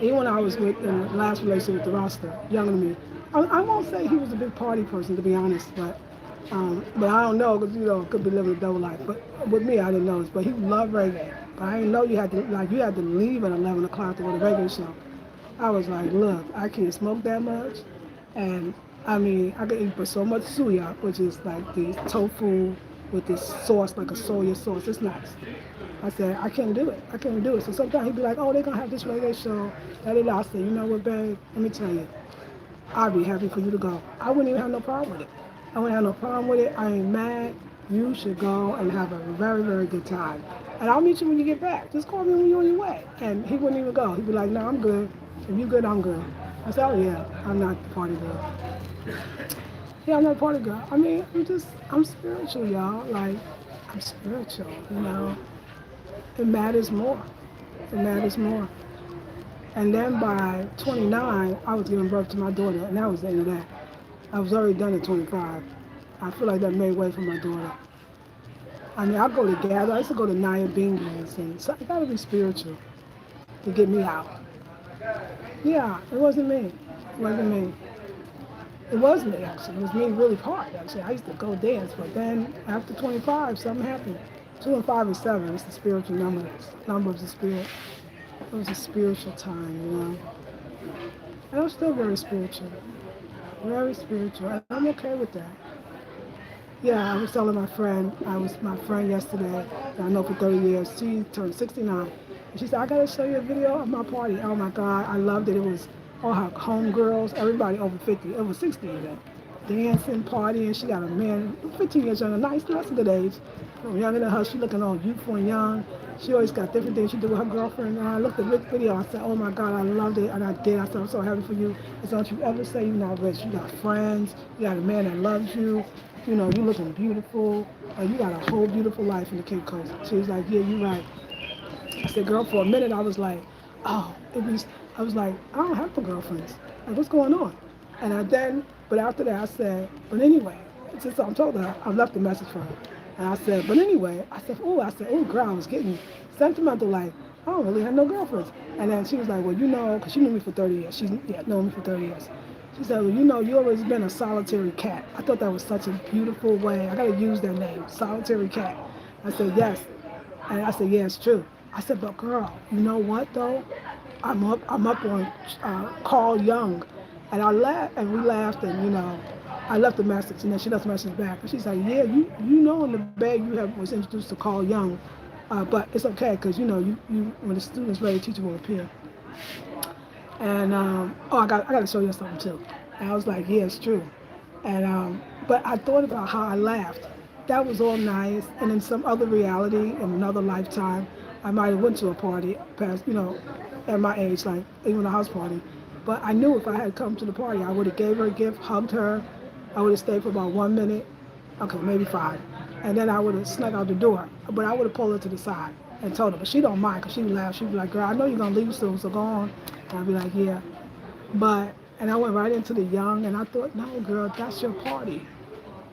A: Even when I was in the last relationship with the Rasta, younger than me, I won't say he was a big party person, to be honest, but I don't know, because, could be living a double life. But with me, I didn't know this, but he loved reggae. But I didn't know you had to leave at 11 o'clock to go to reggae show. I was like, look, I can't smoke that much. And, I mean, I could eat for so much suya, which is like the tofu with this sauce, like a soya sauce. It's nice. I said, I can't do it. So sometimes he'd be like, oh, they're going to have this reggae show. I said, you know what, babe, let me tell you, I'd be happy for you to go. I wouldn't even have no problem with it. I ain't mad. You should go and have a very, very good time. And I'll meet you when you get back. Just call me when you're on your way. And he wouldn't even go. He'd be like, no, I'm good. If you're good, I'm good. I said, oh, yeah, I'm not the party girl. Yeah, I'm not a party girl. I mean, I'm spiritual, y'all. Like, I'm spiritual, It matters more. And then by 29, I was giving birth to my daughter, and that was the end of that. I was already done at 25. I feel like that made way for my daughter. I mean, I go to gather. I used to go to Naya Bingley's, and so it got to be spiritual to get me out. Yeah, it wasn't me. It was me, actually. It was me really hard, actually. I used to go dance, but then after 25, something happened. 2 and 5 and 7. It's the spiritual number. Number of the spirit. It was a spiritual time. And I'm still very spiritual. Very spiritual. And I'm okay with that. Yeah, I was telling my friend yesterday, that I know for 30 years, she turned 69. And she said, I got to show you a video of my party. Oh my God, I loved it. It was all her homegirls, everybody over 50, over 60 even. Dancing, partying. She got a man 15 years younger, nice the rest of the age. Younger than her, she looking all youthful and young. She always got different things she do with her girlfriend. And I looked at the video, I said, oh my God, I loved it. And I did. I said, I'm so happy for you. I said, don't you ever say you're not rich. You got friends. You got a man that loves you. You looking beautiful. You got a whole beautiful life in the Cape Coast. She was like, yeah, you're right. I said, girl, for a minute I was like, oh, I was like, I don't have no girlfriends. Like, what's going on? But after that I said, but anyway, since I told her, I left a message for her. And I said, but anyway, oh girl, I was getting sentimental, like, I don't really have no girlfriends. And then she was like, well, because she knew me for 30 years. She's known me for 30 years. She said, well, you always been a solitary cat. I thought that was such a beautiful way. I got to use that name, solitary cat. I said, yes. And I said, yeah, it's true. I said, but girl, you know what though? I'm up on Carl Jung. And we laughed, and I left a message, and then she left a message back. And she's like, yeah, you know in the bed was introduced to Carl Jung, but it's okay, because you when the student's ready, the teacher will appear. And I got to show you something too. And I was like, yeah, it's true. And but I thought about how I laughed. That was all nice. And in some other reality, in another lifetime, I might have went to a party past, at my age, like even a house party. But I knew if I had come to the party, I would have gave her a gift, hugged her. I would have stayed for about 1 minute, okay, maybe 5, and then I would have snuck out the door. But I would have pulled her to the side and told her. But she don't mind, because she would laugh. She'd be like, girl, I know you're gonna leave soon, so go on. And I'd be like, yeah. And I went right into the young, and I thought, no, girl, that's your party.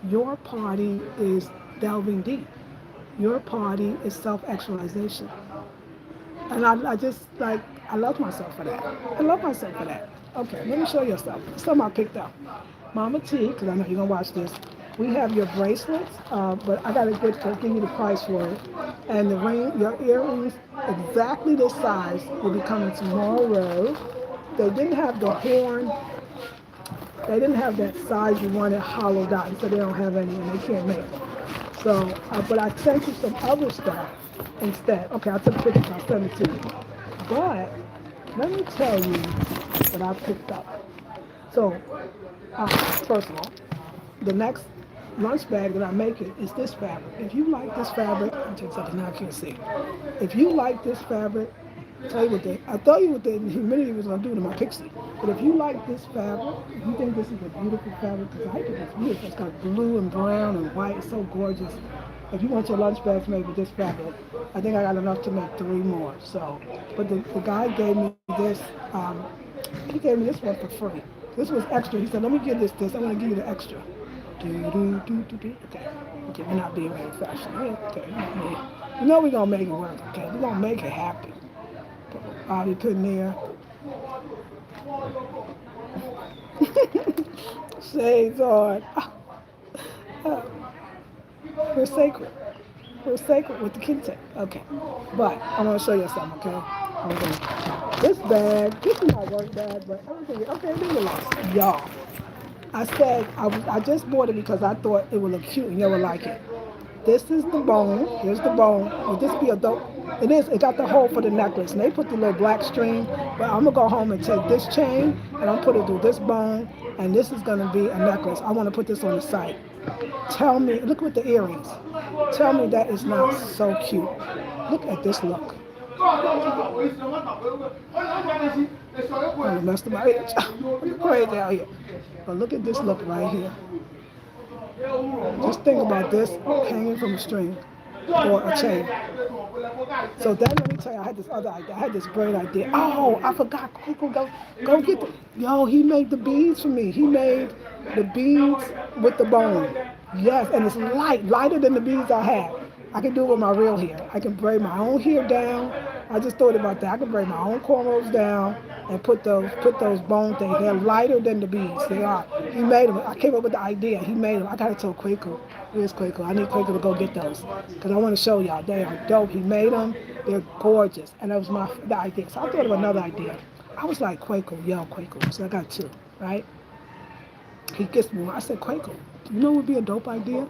A: Your party is delving deep. Your party is self-actualization. And I just, like, I love myself for that. I love myself for that. Okay, let me show you something. Something I picked up. Mama T, because I know you're going to watch this. We have your bracelets, but I got to give you the price for it. And the ring, your earrings, exactly this size, will be coming tomorrow. They didn't have the horn. They didn't have that size you wanted hollowed out, so they don't have any, and they can't make it. So, but I sent you some other stuff instead. Okay, I took pictures. I'll send it to you. But let me tell you what I picked up. So, first of all, the next lunch bag that I'm making is this fabric. If you like this fabric, I'll take something now I can't see. If you like this fabric, I tell you what the humidity was going to do to my pixie. But if you like this fabric, if you think this is a beautiful fabric, because I think it's beautiful. It's got blue and brown and white. It's so gorgeous. If you want your lunch bags made with this fabric, I think I got enough to make 3 more. So, but the guy gave me this. He gave me this one for free. This was extra. He said, let me give this. I want to give you the extra. Okay, we're not being very fashionable. Okay, we're going to make it work. Okay, we're going to make it happen. I'll be putting there. Shades on. We're sacred. We're sacred with the kente. Okay. But I'm going to show you something, okay? This bag, this is my work bag, but I'm thinking, okay, leave it alone. Y'all, I said, I just bought it because I thought it would look cute and you would like it. This is the bone. Here's the bone. Would this be a dope? It is. It got the hole for the necklace. And they put the little black string. But I'm going to go home and take this chain, and I'm put it through this bone, and this is going to be a necklace. I want to put this on the site. Tell me, look at the earrings. Tell me that is not so cute. Look at this look. I messed up my edge. Crazy out here. But look at this look right here. Just think about this hanging from a string or a chain. So then let me tell you, I had this other idea. I had this great idea. Oh, I forgot. Go get the. Yo, he made the beads for me. He made the beads with the bone. Yes, and it's lighter than the beads I have. I can do it with my real hair. I can braid my own hair down I just thought about that. I could break my own cornrows down and put those bone things. They're lighter than the beads. They are. He made them. I came up with the idea. He made them. I got to tell Quaker. Where's Quaker? I need Quaker to go get those because I want to show y'all. They are dope. He made them. They're gorgeous. And that was the idea. So I thought of another idea. I was like, Quaker, yo, Quaker. So I got two, right? He gets me one. I said, Quaker, you know what would be a dope idea?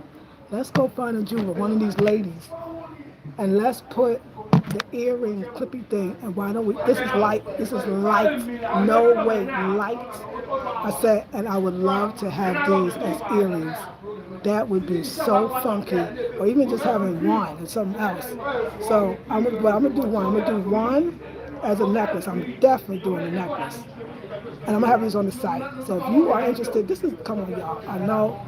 A: Let's go find a jeweler, one of these ladies, and let's put the earring clippy thing, and why don't we, this is light, no way, light. I said, and I would love to have these as earrings. That would be so funky, or even just having one and something else. So I'm gonna do one. I'm gonna do one as a necklace. I'm definitely doing a necklace. And I'm gonna have these on the site. So if you are interested, this is, come on y'all. I know,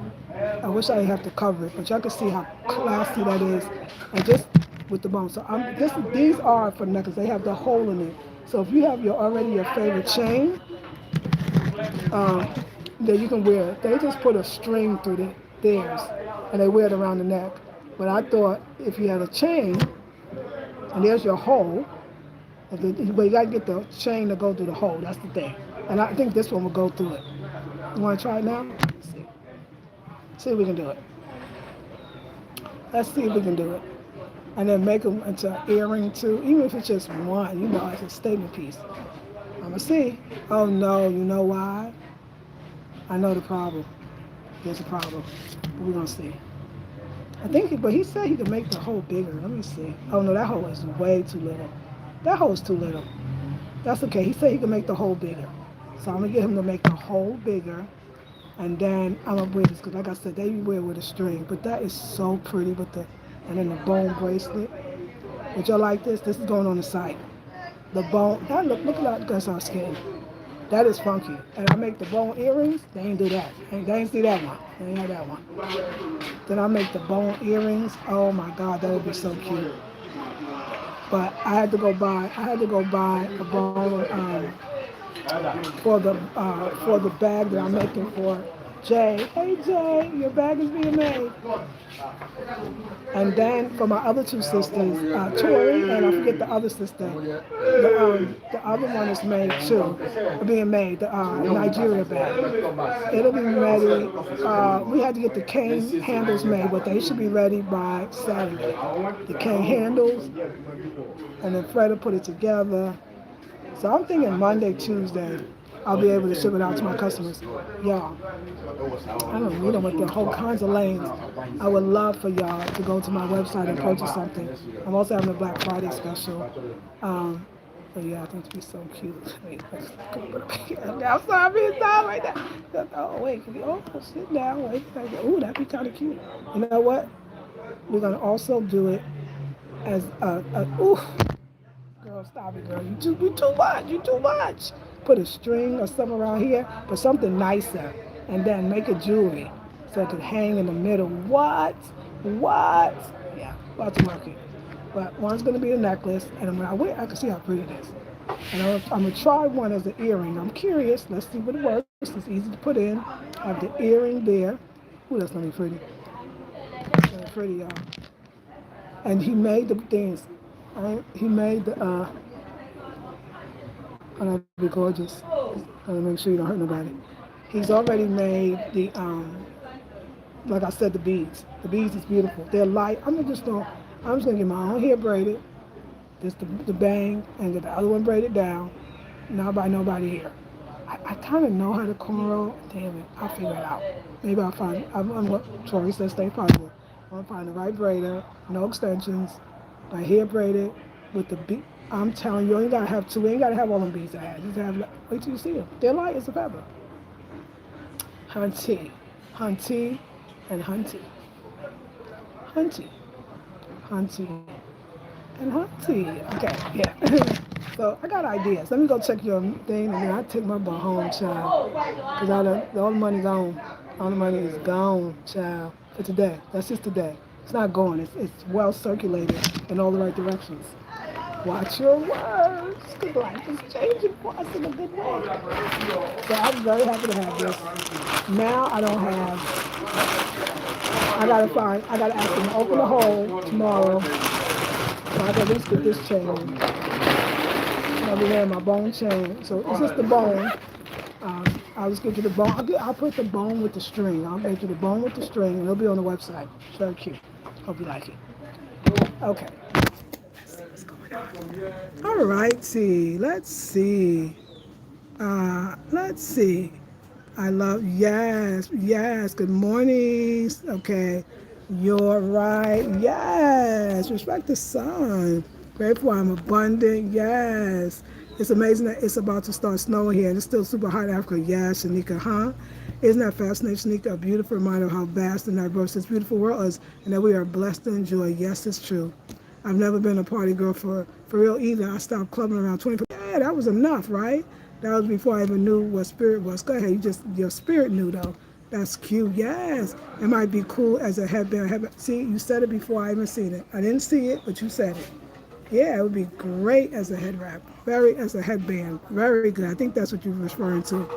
A: I wish I didn't have to cover it, but y'all can see how classy that is. And just with the bone. So these are for necklace. They have the hole in it. So if you have already your favorite chain, that you can wear it. They just put a string through theirs and they wear it around the neck. But I thought if you had a chain and there's your hole, but you gotta get the chain to go through the hole. That's the thing. And I think this one will go through it. You wanna try it now? Let's see. See if we can do it. Let's see if we can do it. And then make them into an earring too, even if it's just one, as a statement piece. I'm gonna see. Oh no, you know why? I know the problem. There's a problem. But we're gonna see. But he said he could make the hole bigger. Let me see. Oh no, that hole is way too little. That hole is too little. That's okay. He said he could make the hole bigger. So I'm gonna get him to make the hole bigger. And then I'm gonna wear this, because like I said, they wear with a string. But that is so pretty with and then the bone bracelet. Would y'all like this? This is going on the site. The bone, look at that Goodson skin. That is funky. And I make the bone earrings, they ain't do that. They ain't see that one. They ain't have that one. Then I make the bone earrings. Oh my God, that would be so cute. But I had to go buy a bone for the bag that I'm making for Jay. Hey Jay, your bag is being made. And then for my other two sisters, Tori, and I forget the other sister, the other one is made too, being made, the Nigeria bag. It'll be ready. We had to get the cane handles made, but they should be ready by Saturday. The cane handles, and then Fred will put it together. So I'm thinking Monday, Tuesday, I'll be able to ship it out to my customers. Y'all, I don't know, with the whole kinds of lanes. I would love for y'all to go to my website and purchase something. I'm also having a Black Friday special. But yeah, I think it'd be so cute. Wait, let's put it here. I'm sorry, I'm being tired right now. Oh, wait, sit down, wait. Ooh, that'd be kind of cute. You know what? We're gonna also do it as ooh. Girl, stop it, girl. You too much. Put a string or something around here, but something nicer, and then make a jewelry so it could hang in the middle. What? Yeah, about to mark it. But one's gonna be a necklace, and when I wear, I can see how pretty it is. And I'm gonna try one as an earring. I'm curious. Let's see what it works. It's easy to put in. I have the earring there. Ooh, that's gonna be pretty. That's gonna be pretty, y'all. And he made the things. He made the, oh, that'd be gorgeous. Gotta make sure you don't hurt nobody. He's already made the, like I said, the beads. The beads is beautiful. They're light. I'm just gonna get my own hair braided, just the bang, and get the other one braided down. Not by nobody here. I kind of know how to cornrow. Damn it, I'll figure it out. Maybe I'll find, I'm what Tori says, stay positive. I'm gonna find the right braider, no extensions, my hair braided with the bead. I'm telling you ain't gotta have two, you ain't gotta have all them beads I had. Just have, wait till you see them. They're light as a feather. Hunty, and Hunty. And Hunty. Okay, yeah. So I got ideas. Let me go check your thing, and then I take my butt home, child. Because all the money gone. All the money is gone, child. For today. That's just today. It's not going. It's well circulated in all the right directions. Watch your words, because life is changing for us in a good way. So I'm very happy to have this. Now I don't have, I gotta ask them to open the hole tomorrow, so I can at least get this chain. I'll be wearing my bone chain. So it's just the bone. I'll just get you the bone. I'll put the bone with the string. I'll get you the bone with the string, and it'll be on the website. It's very cute. Hope you like it. Okay. What's going on? All right. See. Let's see. Let's see. I love, yes, yes. Good morning. Okay. You're right. Yes. Respect the sun. Grateful I'm abundant. Yes. It's amazing that it's about to start snowing here and it's still super hot in Africa. Yes, Shanika, huh? Isn't that fascinating, Shanika? A beautiful reminder of how vast and diverse this beautiful world is and that we are blessed to enjoy. Yes, it's true. I've never been a party girl for real either. I stopped clubbing around 20. Yeah, that was enough, right? That was before I even knew what spirit was. Go ahead, your spirit knew though. That's cute. Yes, it might be cool as a headband. See, you said it before I even seen it. I didn't see it, but you said it. Yeah, it would be great as a head wrap. Very as a headband. Very good. I think that's what you're referring to.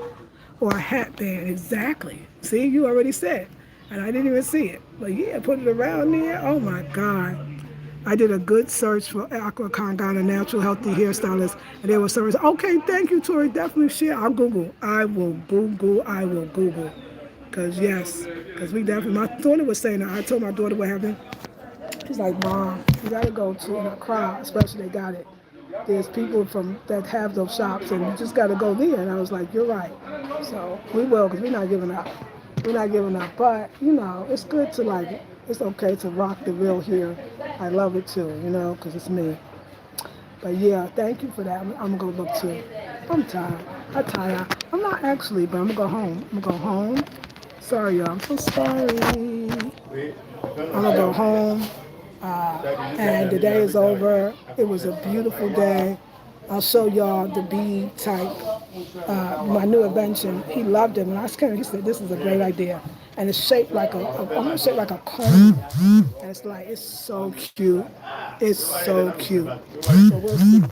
A: Or a hat band. Exactly. See, you already said. And I didn't even see it. But yeah, put it around there. Oh my God. I did a good search for Aqua Kangana natural healthy hairstylist, and there was service. Okay, thank you, Tori. Definitely share. I'll Google. I will Google. I will Google. Cause yes, cause we definitely. My daughter was saying that. I told my daughter what happened. She's like, Mom, you gotta go to a crowd, especially they got it. There's people from that have those shops, and you just gotta go there. And I was like, you're right. So we will, cause we're not giving up. We're not giving up. But you know, it's good to like. It's okay to rock the real here. I love it too, you know, cause it's me. But yeah, thank you for that. I'm gonna go look too. I'm tired. I'm tired. I'm not actually, but I'm gonna go home. I'm gonna go home. Sorry, y'all. I'm so sorry. I'm gonna go home. And the day is over. It was a beautiful day. I'll show y'all the bead type, my new invention. He loved it. When I came, he said, "This is a great idea," and it's shaped like almost shaped like a cone. And it's like it's so cute. It's so cute. So we'll see.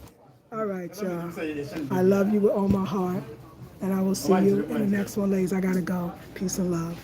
A: All right, y'all. I love you with all my heart, and I will see you in the next one, ladies. I gotta go. Peace and love.